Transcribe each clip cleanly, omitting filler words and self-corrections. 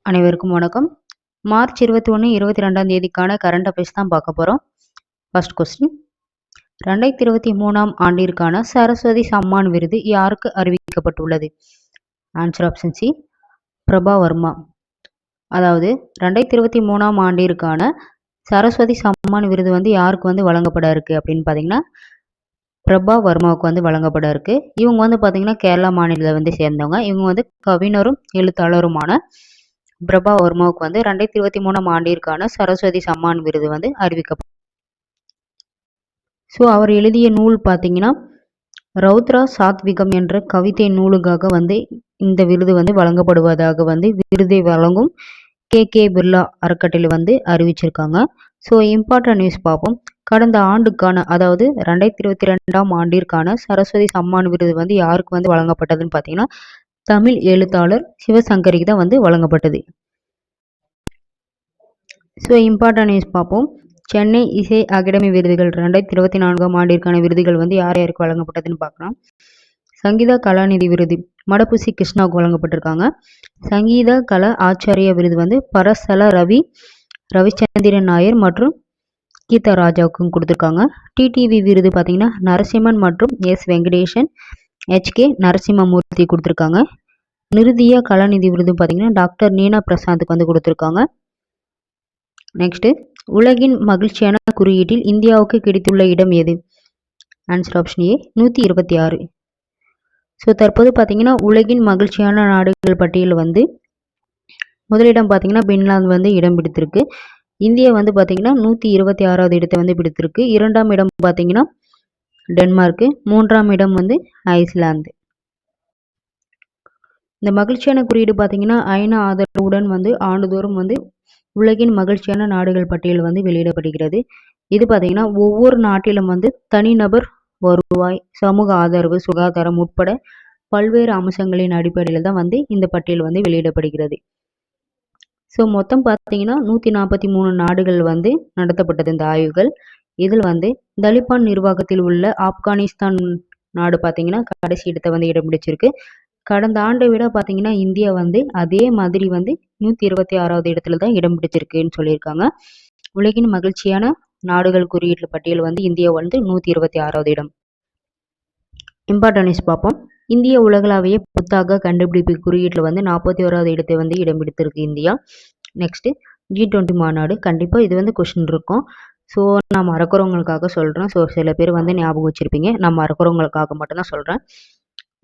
அனைவருக்கும் வணக்கம். March 21, 22ஆம் தேதிக்கான current affairs தான் பார்க்க போகிறோம். ஃபர்ஸ்ட் கொஸ்டின், 2023ஆம் ஆண்டிற்கான சரஸ்வதி சம்மான் விருது யாருக்கு அறிவிக்கப்பட்டுள்ளது? Answer option C, Prabha Varma. அதாவது 2023ஆம் ஆண்டிற்கான சரஸ்வதி சம்மான் விருது யாருக்கு வழங்கப்பட இருக்கு அப்படின்னு பார்த்தீங்கன்னா, பிரபா வர்மாவுக்கு வழங்கப்பட இருக்கு. இவங்க பார்த்தீங்கன்னா கேரளா மாநிலத்தை சேர்ந்தவங்க. இவங்க கவிஞரும் எழுத்தாளருமான பிரபா வர்மாவுக்கு 2023ஆம் ஆண்டிற்கான சரஸ்வதி சம்மான் விருது அறிவிக்கப்படும். ஸோ அவர் எழுதிய நூல் பார்த்தீங்கன்னா ரௌத்ரா சாத்விகம் என்ற கவிதை நூலுக்காக இந்த விருது வழங்கப்படுவதாக விருதை வழங்கும் கே பிர்லா அறக்கட்டளை அறிவிச்சிருக்காங்க. ஸோ இம்பார்ட்டன்ட் நியூஸ் பார்ப்போம். கடந்த ஆண்டுக்கான அதாவது 2022ஆம் ஆண்டிற்கான சரஸ்வதி சம்மான் விருது யாருக்கு வழங்கப்பட்டதுன்னு பார்த்தீங்கன்னா தமிழ் எழுத்தாளர் சிவசங்கரிக்கு தான் வழங்கப்பட்டது. ஸோ இம்பார்ட்டன்ட் நியூஸ் பார்ப்போம். சென்னை இசை அகாடமி விருதுகள் 2024ஆம் ஆண்டிற்கான விருதுகள் யார் யாருக்கு வழங்கப்பட்டதுன்னு பார்க்கலாம். சங்கீத கலாநிதி விருது மடப்புசி கிருஷ்ணாவுக்கு வழங்கப்பட்டிருக்காங்க. சங்கீத கலா ஆச்சாரிய விருது பரசல ரவிச்சந்திரன் நாயர் மற்றும் கீதா ராஜாவுக்கும் கொடுத்துருக்காங்க. டிடிவி விருது பார்த்தீங்கன்னா நரசிம்மன் மற்றும் எஸ் வெங்கடேசன், HK நரசிம்மமூர்த்தி கொடுத்துருக்காங்க. நிருதிய கலாநிதி விருது பார்த்தீங்கன்னா டாக்டர் நீனா பிரசாந்துக்கு கொடுத்துருக்காங்க. நெக்ஸ்ட், உலகின் மகிழ்ச்சியான குறியீட்டில் இந்தியாவுக்கு கிடைத்துள்ள இடம் எது? ஆன்சர் ஆப்ஷன் ஏ, 126. ஸோ தற்போது பார்த்தீங்கன்னா உலகின் மகிழ்ச்சியான நாடுகள் பட்டியல் முதலிடம் பார்த்தீங்கன்னா பின்லாந்து இடம் பிடித்திருக்கு. இந்தியா பார்த்தீங்கன்னா 126வது இடத்தை பிடித்திருக்கு. இரண்டாம் இடம் பார்த்தீங்கன்னா டென்மார்க்கு, மூன்றாம் இடம் ஐஸ்லாந்து. இந்த மகிழ்ச்சியான குறியீடு பார்த்தீங்கன்னா ஐநா ஆதரவுடன் ஆண்டுதோறும் உலகின் மகிழ்ச்சியான நாடுகள் பட்டியல் வெளியிடப்படுகிறது. இது பார்த்தீங்கன்னா ஒவ்வொரு நாட்டிலும் தனிநபர் வருவாய், சமூக ஆதரவு, சுகாதாரம் உட்பட பல்வேறு அம்சங்களின் அடிப்படையில் தான் இந்த பட்டியல் வெளியிடப்படுகிறது. ஸோ மொத்தம் பார்த்தீங்கன்னா 143 நாடுகள் நடத்தப்பட்டது இந்த ஆய்வுகள். இதில் தலிபான் நிர்வாகத்தில் உள்ள ஆப்கானிஸ்தான் நாடு பார்த்தீங்கன்னா கடைசி இடத்தை இடம் பிடிச்சிருக்கு. கடந்த ஆண்டை விட பார்த்தீங்கன்னா இந்தியா அதே மாதிரி 126வது இடத்துல தான் இடம் பிடிச்சிருக்குன்னு சொல்லியிருக்காங்க. உலகின் மகிழ்ச்சியான நாடுகள் குறியீட்டு பட்டியல் இந்தியா 126வது இடம். இம்பார்ட்டன்ட் நியூஸ் பார்ப்போம். இந்திய உலகளாவிய புத்தாக்க கண்டுபிடிப்பு குறியீட்டில் 41வது இடத்தை இடம் பிடித்திருக்கு இந்தியா. நெக்ஸ்ட், G20 மாநாடு. கண்டிப்பாக இது கொஸ்டின் இருக்கும். ஸோ நான் மறக்கிறவங்களுக்காக சொல்கிறேன். ஸோ சில பேர் ஞாபகம் வச்சுருப்பீங்க. நான் மறக்கிறவங்களுக்காக மட்டும்தான் சொல்கிறேன்.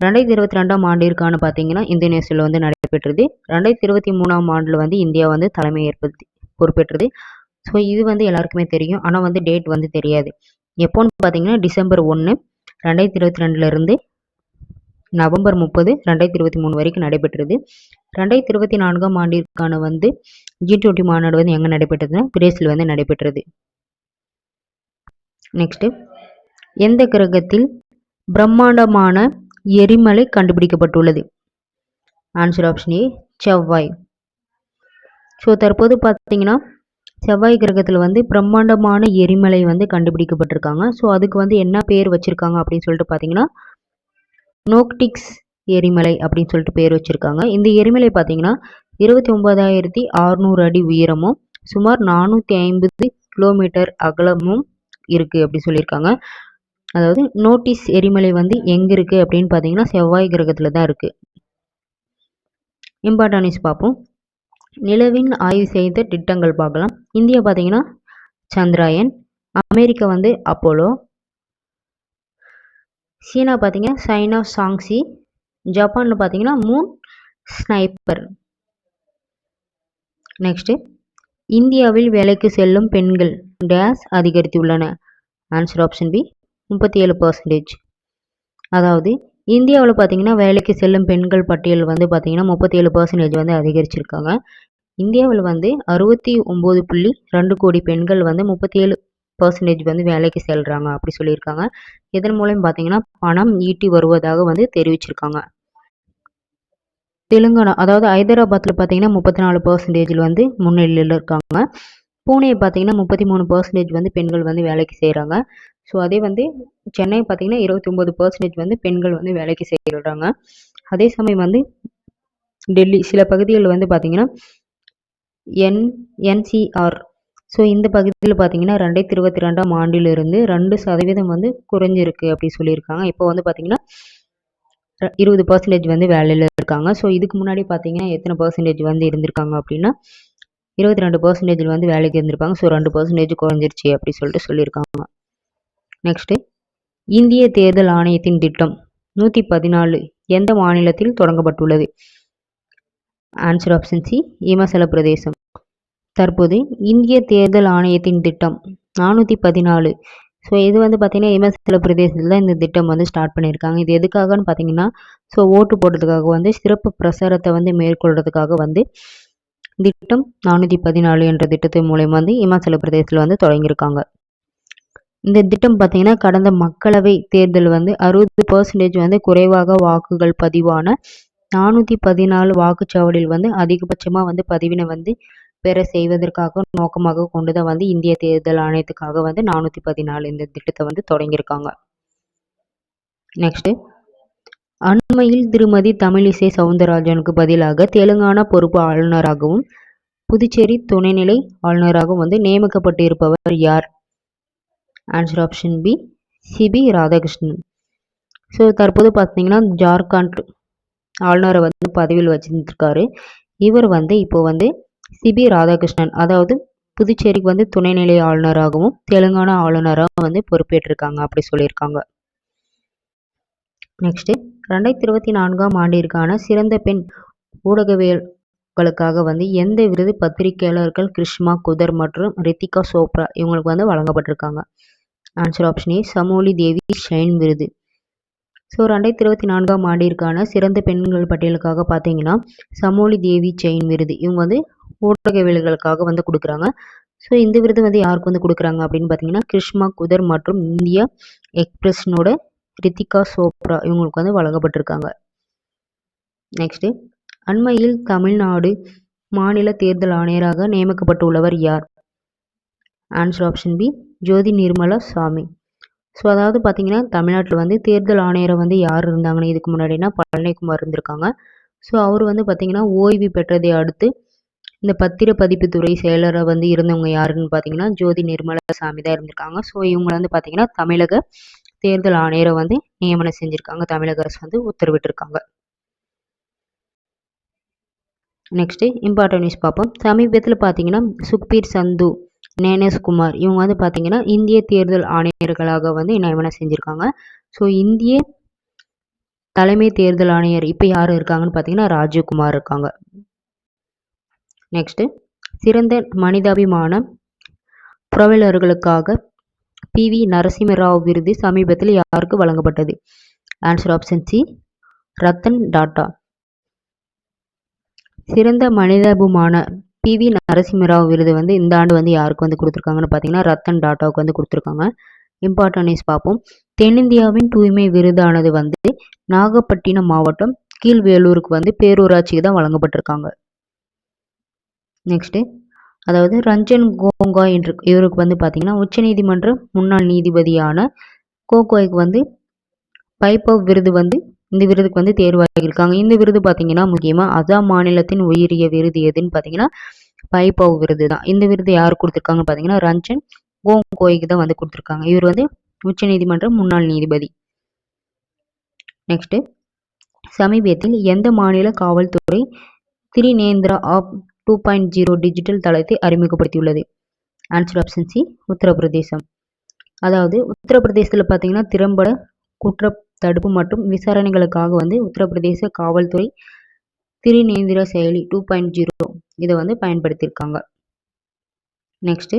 2022ஆம் ஆண்டிற்கான பார்த்தீங்கன்னா இந்தோனேசியாவில் நடைபெற்றது. 2023ஆம் ஆண்டில் இந்தியா தலைமை பொறுப்பேற்றது. ஸோ இது எல்லாருக்குமே தெரியும். ஆனால் டேட் தெரியாது. எப்போன்னு பார்த்தீங்கன்னா டிசம்பர் 1, 2022 நவம்பர் 30, 2023 வரைக்கும் நடைபெற்றது. 2024ஆம் ஆண்டிற்கான G20 மாநாடு எங்கே நடைபெற்றதுன்னா பிரேசில் நடைபெற்றது. நெக்ஸ்ட், எந்த கிரகத்தில் பிரம்மாண்டமான எரிமலை கண்டுபிடிக்கப்பட்டுள்ளது? ஆன்சர் ஆப்ஷன் ஏ, செவ்வாய். ஸோ தற்போது பார்த்தீங்கன்னா செவ்வாய் கிரகத்தில் பிரம்மாண்டமான எரிமலை கண்டுபிடிக்கப்பட்டிருக்காங்க. ஸோ அதுக்கு என்ன பேர் வச்சிருக்காங்க அப்படின்னு சொல்லிட்டு பார்த்தீங்கன்னா நோக்டிக்ஸ் எரிமலை அப்படின்னு சொல்லிட்டு பேர் வச்சிருக்காங்க. இந்த எரிமலை பார்த்தீங்கன்னா 29,600 அடி உயரமும் சுமார் 450 கிலோமீட்டர் அகலமும் இருக்கு அப்படின்னு சொல்லியிருக்காங்க. அதாவது நோட்டிஸ் எரிமலை எங்க இருக்கு அப்படின்னு பார்த்தீங்கன்னா செவ்வாய் கிரகத்தில் தான் இருக்கு. இம்பார்ட்டன்ட் நியூஸ் பார்ப்போம். நிலவின் ஆய்வு செய்த திட்டங்கள் பார்க்கலாம். இந்தியா பார்த்தீங்கன்னா சந்திராயன், அமெரிக்கா அப்போலோ, சீனா பார்த்தீங்கன்னா சைனா சாங்ஸி, ஜப்பானில் பார்த்தீங்கன்னா மூன் ஸ்னைப்பர். நெக்ஸ்ட், இந்தியாவில் வேலைக்கு செல்லும் பெண்கள் டேஸ் அதிகரித்துள்ளன. Answer option B, 37%. அதாவது இந்தியாவில் பார்த்தீங்கன்னா வேலைக்கு செல்லும் பெண்கள் பட்டியல் பார்த்தீங்கன்னா 37% அதிகரிச்சிருக்காங்க. இந்தியாவில் 69.2 கோடி பெண்கள் 37% வேலைக்கு செல்றாங்க அப்படி சொல்லியிருக்காங்க. இதன் மூலம் பார்த்தீங்கன்னா பணம் ஈட்டி வருவதாக தெரிவிச்சிருக்காங்க. தெலுங்கானா அதாவது ஹைதராபாத்தில் பார்த்தீங்கன்னா 34% முன்னிலையில் இருக்காங்க. பூனே பார்த்தீங்கன்னா 33% பெண்கள் வேலைக்கு செய்கிறாங்க. ஸோ அதே சென்னை பார்த்தீங்கன்னா 29% பெண்கள் வேலைக்கு செய்கிறாங்க. அதே சமயம் டெல்லி சில பகுதிகளில் பார்த்தீங்கன்னா என்சிஆர். ஸோ இந்த பகுதியில் பார்த்தீங்கன்னா 2022ஆம் ஆண்டிலிருந்து 2% வந்து குறைஞ்சிருக்கு அப்படி சொல்லியிருக்காங்க. இப்போ வந்து பார்த்தீங்கன்னா 20% வந்து வேலையில் இருக்காங்க. ஸோ இதுக்கு முன்னாடி பார்த்தீங்கன்னா எத்தனை பர்சன்டேஜ் வந்து இருந்திருக்காங்க அப்படின்னா 22% வந்து வேலைக்கு இருந்திருப்பாங்க. ஸோ 2% குறைஞ்சிருச்சு அப்படி சொல்லிட்டு சொல்லியிருக்காங்க. நெக்ஸ்ட்டு, இந்திய தேர்தல் ஆணையத்தின் திட்டம் 114 எந்த மாநிலத்தில் தொடங்கப்பட்டுள்ளது? ஆன்சர் ஆப்ஷன் சி, இமாச்சல பிரதேசம். தற்போது இந்திய தேர்தல் ஆணையத்தின் திட்டம் 414. ஸோ இது வந்து பார்த்தீங்கன்னா இமாச்சல பிரதேசத்தில் இந்த திட்டம் வந்து ஸ்டார்ட் பண்ணியிருக்காங்க. இது எதுக்காகன்னு பார்த்தீங்கன்னா, ஸோ ஓட்டு போடுறதுக்காக வந்து சிறப்பு பிரச்சாரத்தை வந்து மேற்கொள்றதுக்காக வந்து திட்டம் 414 என்ற திட்டத்தின் மூலயமா வந்து இமாச்சல பிரதேசத்தில் வந்து தொடங்கியிருக்காங்க. இந்த திட்டம் பார்த்தீங்கன்னா கடந்த மக்களவை தேர்தல் வந்து 60% வந்து குறைவாக வாக்குகள் பதிவான 414 வாக்குச்சாவடியில் வந்து அதிகபட்சமாக வந்து பதிவினை வந்து பெற செய்வதற்காக நோக்கமாக கொண்டுதான் வந்து இந்திய தேர்தல் ஆணையத்துக்காக வந்து 414 இந்த திட்டத்தை வந்து தொடங்கியிருக்காங்க. நெக்ஸ்ட், அண்மையில் திருமதி தமிழிசை சவுந்தரராஜனுக்கு பதிலாக தெலுங்கானா பொறுப்பு ஆளுநராகவும் புதுச்சேரி துணைநிலை ஆளுநராகவும் வந்து நியமிக்கப்பட்டு இருப்பவர் யார்? Answer option B, CP Radhakrishnan. So தற்போது பார்த்தீங்கன்னா ஜார்க்கண்ட் ஆளுநரை வந்து பதவியில் வச்சிருக்காரு. இவர் வந்து இப்போ வந்து சிபி ராதாகிருஷ்ணன், அதாவது புதுச்சேரிக்கு வந்து துணைநிலை ஆளுநராகவும் தெலுங்கானா ஆளுநராகவும் வந்து பொறுப்பேற்றிருக்காங்க அப்படி சொல்லியிருக்காங்க. நெக்ஸ்ட், 2024ஆம் ஆண்டிற்கான சிறந்த பெண் ஊடகவியல்களுக்காக வந்து எந்த விருது பத்திரிகையாளர்கள் கிருஷ்மா குதர் மற்றும் ரித்திகா சோப்ரா இவங்களுக்கு வந்து வழங்கப்பட்டிருக்காங்க? Answer option A, Chamoli Devi shine விருது. ஸோ 2024ஆம் ஆண்டிற்கான சிறந்த பெண்கள் பட்டியலுக்காக பார்த்தீங்கன்னா சமோலி தேவி செயின் விருது இவங்க வந்து ஊடகவியல்களுக்காக வந்து கொடுக்குறாங்க. ஸோ இந்த விருது வந்து யாருக்கு வந்து கொடுக்குறாங்க அப்படின்னு பார்த்தீங்கன்னா கிருஷ்மா குதர் மற்றும் இந்தியா எக்ஸ்பிரஸ்னோட ரித்திகா சோப்ரா இவங்களுக்கு வந்து வழங்கப்பட்டிருக்காங்க. நெக்ஸ்ட், அண்மையில் தமிழ்நாடு மாநில தேர்தல் ஆணையராக நியமிக்கப்பட்டுள்ளவர் யார்? Answer option B, Jyothi Nirmala சாமி. ஸோ அதாவது பார்த்தீங்கன்னா தமிழ்நாட்டில் வந்து தேர்தல் ஆணையரை வந்து யார் இருந்தாங்கன்னு இதுக்கு முன்னாடினா பழனிக்குமார் இருந்திருக்காங்க. ஸோ அவர் வந்து பார்த்தீங்கன்னா ஓய்வு பெற்றதை அடுத்து இந்த பத்திரப்பதிப்புத்துறை செயலரை வந்து இருந்தவங்க யாருன்னு பார்த்தீங்கன்னா ஜோதி நிர்மலா சாமி தான் இருந்திருக்காங்க. ஸோ இவங்க வந்து பார்த்தீங்கன்னா தமிழக தேர்தல் ஆணையரை வந்து நியமனம் செஞ்சுருக்காங்க. தமிழக அரசு வந்து உத்தரவிட்டிருக்காங்க. நெக்ஸ்ட் இம்பார்ட்டன்ட் நியூஸ் பார்ப்போம். சமீபத்தில் பார்த்தீங்கன்னா சுக்பீர் சந்து ஞானேஷ்குமார் இவங்க வந்து பார்த்தீங்கன்னா இந்திய தேர்தல் ஆணையர்களாக வந்து நியமனம் செஞ்சுருக்காங்க. ஸோ இந்திய தலைமை தேர்தல் ஆணையர் இப்போ யார் இருக்காங்கன்னு பார்த்தீங்கன்னா ராஜீவ்குமார் இருக்காங்க. நெக்ஸ்ட், சிறந்த மனிதாபிமான புரவலர்களுக்காக PV நரசிம்மராவ் விருது சமீபத்தில் யாருக்கு வழங்கப்பட்டது? Answer option C, Ratan Tata. சிறந்த மனிதாபிமான PV நரசிம்மராவ் விருது வந்து இந்த ஆண்டு வந்து யாருக்கு வந்து கொடுத்துருக்காங்கன்னு பார்த்தீங்கன்னா ரத்தன் டாட்டாவுக்கு வந்து கொடுத்துருக்காங்க. இம்பார்ட்டன்ட் நியூஸ் பார்ப்போம். தென்னிந்தியாவின் தூய்மை விருதானது வந்து நாகப்பட்டினம் மாவட்டம் கீழ்வேலூருக்கு வந்து பேரூராட்சிக்கு தான் வழங்கப்பட்டிருக்காங்க. நெக்ஸ்ட், அதாவது ரஞ்சன் கோகோய் என்று இவருக்கு வந்து பார்த்தீங்கன்னா உச்சநீதிமன்ற முன்னாள் நீதிபதியான கோகோய்க்கு வந்து பைபவ் விருது வந்து இந்த விருதுக்கு வந்து தேர்வாகியிருக்காங்க. இந்த விருது பார்த்தீங்கன்னா முக்கியமாக அசாம் மாநிலத்தின் உயரிய விருது எதுன்னு பார்த்தீங்கன்னா பைபவ் விருது தான். இந்த விருது யார் கொடுத்துருக்காங்கன்னு பார்த்தீங்கன்னா ரஞ்சன் கோகோய்க்கு தான் வந்து கொடுத்துருக்காங்க. இவர் வந்து உச்சநீதிமன்ற முன்னாள் நீதிபதி. நெக்ஸ்ட், சமீபத்தில் எந்த மாநில காவல்துறை திரிநேந்திரா ஆப் 2.0 டிஜிட்டல் தளத்தை அறிமுகப்படுத்தியுள்ளது? Answer option C, Uttar Pradesh. அதாவது உத்தரப்பிரதேசத்தில் பார்த்தீங்கன்னா திறம்பட குற்ற தடுப்பு மற்றும் விசாரணைகளுக்காக வந்து உத்தரப்பிரதேச காவல்துறை திரிநேந்திரா செயலி 2.0 இதை வந்து பயன்படுத்தியிருக்காங்க. நெக்ஸ்ட்,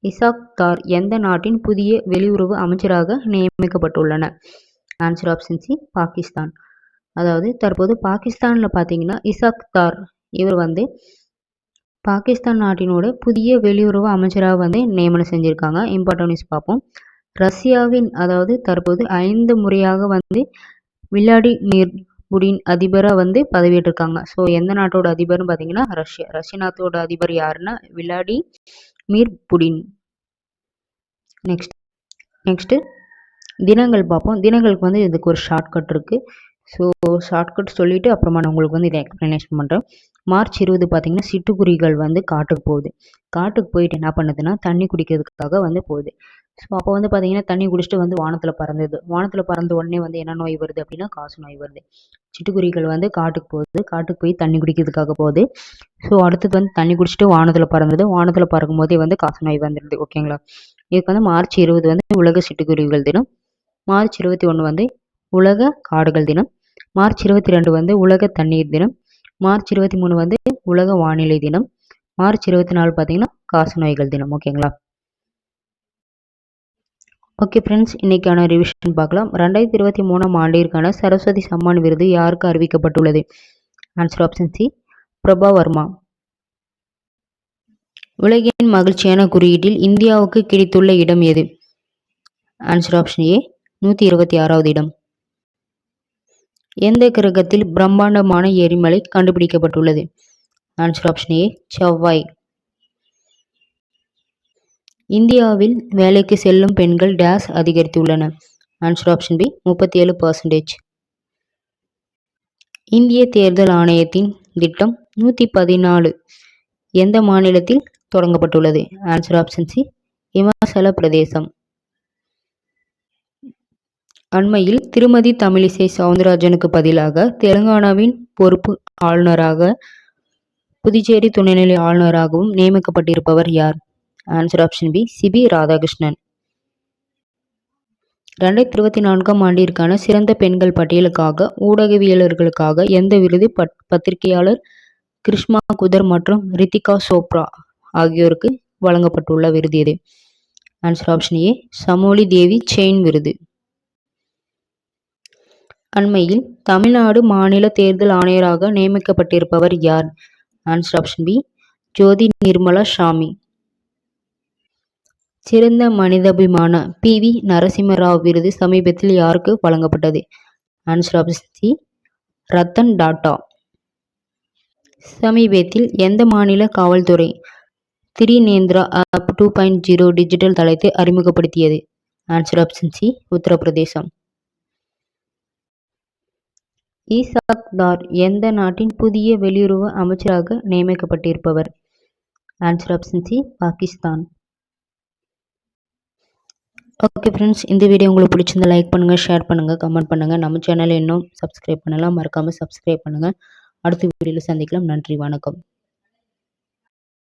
இசாக் தார் எந்த நாட்டின் புதிய வெளியுறவு அமைச்சராக நியமிக்கப்பட்டுள்ளனர்? Answer option C, Pakistan. அதாவது தற்போது பாகிஸ்தானில் பார்த்தீங்கன்னா இசாக் தார் இவர் வந்து பாகிஸ்தான் நாட்டினோட புதிய வெளியுறவு அமைச்சராக வந்து நியமனம் செஞ்சுருக்காங்க. இம்பார்ட்டன்ட் நியூஸ் பார்ப்போம். ரஷ்யாவின் அதாவது தற்போது 5 முறையாக வந்து விளாடிமிர் புடின் அதிபராக வந்து பதவியேற்றிருக்காங்க. ஸோ எந்த நாட்டோட அதிபர்னு பார்த்தீங்கன்னா ரஷ்ய நாட்டோட அதிபர் யாருன்னா விளாடிமிர் புடின். நெக்ஸ்ட் தினங்கள் பார்ப்போம். தினங்களுக்கு வந்து இதுக்கு ஒரு ஷார்ட்கட் இருக்குது. ஸோ ஷார்ட்கட் சொல்லிவிட்டு அப்புறமா நான் உங்களுக்கு வந்து இதை எக்ஸ்ப்ளனேஷன் பண்ணுறேன். மார்ச் 20 பார்த்தீங்கன்னா சிட்டுக்குருவிகள் வந்து காட்டுக்கு போகுது. காட்டுக்கு போயிட்டு என்ன பண்ணுதுன்னா தண்ணி குடிக்கிறதுக்காக வந்து போகுது. ஸோ அப்போ வந்து பார்த்தீங்கன்னா தண்ணி குடிச்சிட்டு வந்து வானத்தில் பறந்தது. வானத்தில் பறந்த உடனே வந்து என்ன நோய் வருது அப்படின்னா காசு நோய் வருது. சிட்டுக்குருவிகள் வந்து காட்டுக்கு போகுது. காட்டுக்கு போய் தண்ணி குடிக்கிறதுக்காக போகுது. ஸோ அடுத்தது வந்து தண்ணி குடிச்சிட்டு வானத்தில் பறந்தது. வானத்தில் பறக்கும் போதே வந்து காசு நோய் வந்துடுது. ஓகேங்களா? இதுக்கு வந்து மார்ச் 20 வந்து உலக சிட்டுக்குருவிகள் தினம். மார்ச் 21 வந்து உலக காடுகள் தினம். மார்ச் 22 வந்து உலக தண்ணீர் தினம். மார்ச் 23 வந்து உலக வானிலை தினம். மார்ச் 24 பார்த்தீங்கன்னா காச நோய்கள் தினம். ஓகேங்களா? ஓகே ஃப்ரெண்ட்ஸ், இன்னைக்கான ரிவிஷன் பார்க்கலாம். 2023ஆம் ஆண்டிற்கான சரஸ்வதி சம்மான் விருது யாருக்கு அறிவிக்கப்பட்டுள்ளது? Answer option C, Prabha Varma. உலகின் மகிழ்ச்சியான குறியீட்டில் இந்தியாவுக்கு கிடைத்துள்ள இடம் எது? ஆன்சர் ஆப்ஷன் ஏ, 126வது இடம். எந்த கிரகத்தில் பிரம்மாண்டமான எரிமலை கண்டுபிடிக்கப்பட்டுள்ளது? ஆன்சர் ஆப்ஷன் ஏ, செவ்வாய். இந்தியாவில் வேலைக்கு செல்லும் பெண்கள் டேஸ் அதிகரித்துள்ளன? Answer option B, 37%. இந்திய தேர்தல் ஆணையத்தின் திட்டம் 114 எந்த மாநிலத்தில் தொடங்கப்பட்டுள்ளது? ஆன்சர் ஆப்ஷன் சி, இமாச்சல பிரதேசம். அண்மையில் திருமதி தமிழிசை சவுந்தரராஜனுக்கு பதிலாக தெலுங்கானாவின் பொறுப்பு ஆளுநராக புதுச்சேரி துணைநிலை ஆளுநராகவும் நியமிக்கப்பட்டிருப்பவர் யார்? Answer option B, CP Radhakrishnan. 2024ஆம் ஆண்டிற்கான சிறந்த பெண்கள் பட்டியலுக்காக ஊடகவியலர்களுக்காக எந்த விருது பத்திரிகையாளர் கிருஷ்மா குதர் மற்றும் ரித்திகா சோப்ரா ஆகியோருக்கு வழங்கப்பட்டுள்ள விருது எது? Answer option A, Chamoli Devi Jain விருது. அண்மையில் தமிழ்நாடு மாநில தேர்தல் ஆணையராக நியமிக்கப்பட்டிருப்பவர் யார்? Answer option B, Jyothi Nirmala Samy. சிறந்த மனிதாபிமான PV நரசிம்மராவ் விருது சமீபத்தில் யாருக்கு வழங்கப்பட்டது? Answer option C, Ratan Tata. சமீபத்தில் எந்த மாநில காவல்துறை திரிநேந்திரா ஆப் 2.0 டிஜிட்டல் தளத்தை அறிமுகப்படுத்தியது? Answer option C, Uttar Pradesh. Ishaq Dar எந்த நாட்டின் புதிய வெளியுறவு அமைச்சராக நியமிக்கப்பட்டிருப்பவர்? Answer option C, Pakistan. Okay friends, இந்த வீடியோ உங்களுக்கு பிடிச்சிருந்தா லைக் பண்ணுங்கள், ஷேர் பண்ணுங்கள், கமெண்ட் பண்ணுங்கள். நம்ம சேனலை இன்னும் சப்ஸ்கிரைப் பண்ணலாம், மறக்காமல் சப்ஸ்கிரைப் பண்ணுங்கள். அடுத்த வீடியோவில் சந்திக்கலாம். நன்றி, வணக்கம்.